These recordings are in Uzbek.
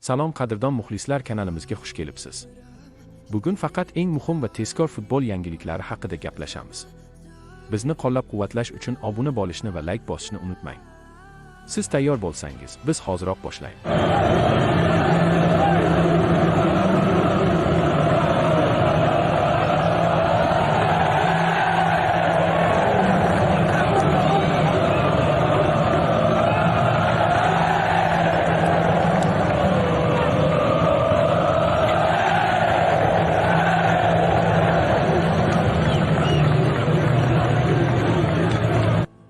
Salom qadrdon muxlislar, kanalimizga xush kelibsiz. Bugun faqat eng muhim va tezkor futbol yangiliklari haqida gaplashamiz. Bizni qo'llab-quvvatlash uchun obuna bo'lishni va like bosishni unutmang. Siz tayyor bo'lsangiz, biz hoziroq boshlaymiz.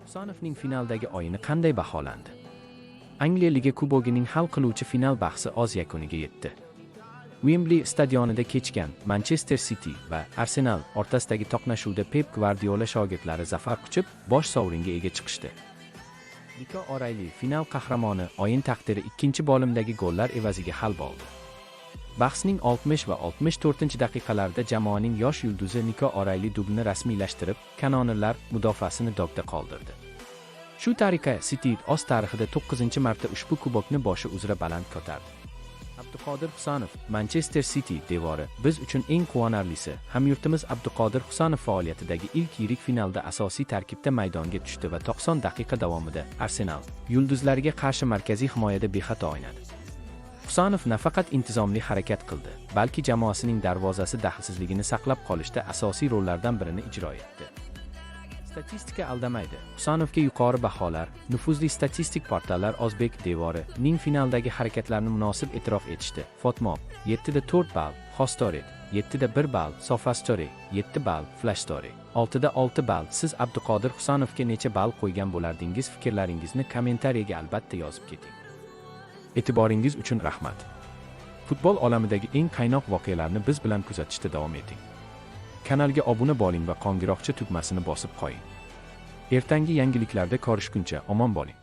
Husanovning finaldagi o'yini qanday baholandi? Angliya Liga Kubogining hal qiluvchi final bahsi o'z yakuniga yetdi. Wembley stadionida kechgan Manchester City va Arsenal o'rtasidagi to'qnashuvda Pep Guardiola shogirdlari zafar quchib, bosh sovringa ega chiqishdi. Nico O'Reilly final qahramoni, o'yin taqdiri ikkinchi bo'limdagi gollar evaziga hal bo'ldi. Bahsning 60 va 64-daqiqalarida jamoaning yosh yulduzi Nico O'Reilly dublni rasmiylashtirib, kanonirlar mudofaasini dogda qoldirdi. Shu tariqa City o'z tarixida 9-marta ushbu kubokni boshi uzra baland ko'tardi. Abduqodir Husanov, Manchester City devori. Biz uchun eng quvonarlisi, hamyurtimiz Abduqodir Husanov faoliyatidagi ilk yirik finalda asosiy tarkibda maydonga tushdi va 90 daqiqa davomida Arsenal yulduzlariga qarshi markaziy himoyada bexato o'ynadi. Husanov nafaqat intizomli harakat qildi, balki jamoasining darvozasi daxlsizligini saqlab qolishda asosiy rollardan birini ijro etdi. Statistika aldamaydi. Husanovga yuqori baholar, nufuzli statistik portallar O'zbek devori ning finaldagi harakatlarini munosib e'tirof etishdi. Fotmob 7 da 4 ball, Hostory 7 da 1 ball, Sofastory 7 ball, Flashstory 6 da 6 ball. Siz Abduqodir Husanovga necha ball qo'ygan bo'lardingiz? Fikrlaringizni kommentariyaga albatta yozib keting. E'tiboringiz uchun rahmat. Futbol olamidagi eng qaynoq voqealarni biz bilan kuzatishda davom eting. Kanalga obuna bo'ling va qo'ng'iroqcha tugmasini bosib qo'ying. Ertangi yangiliklarda ko'rishguncha omon bo'ling.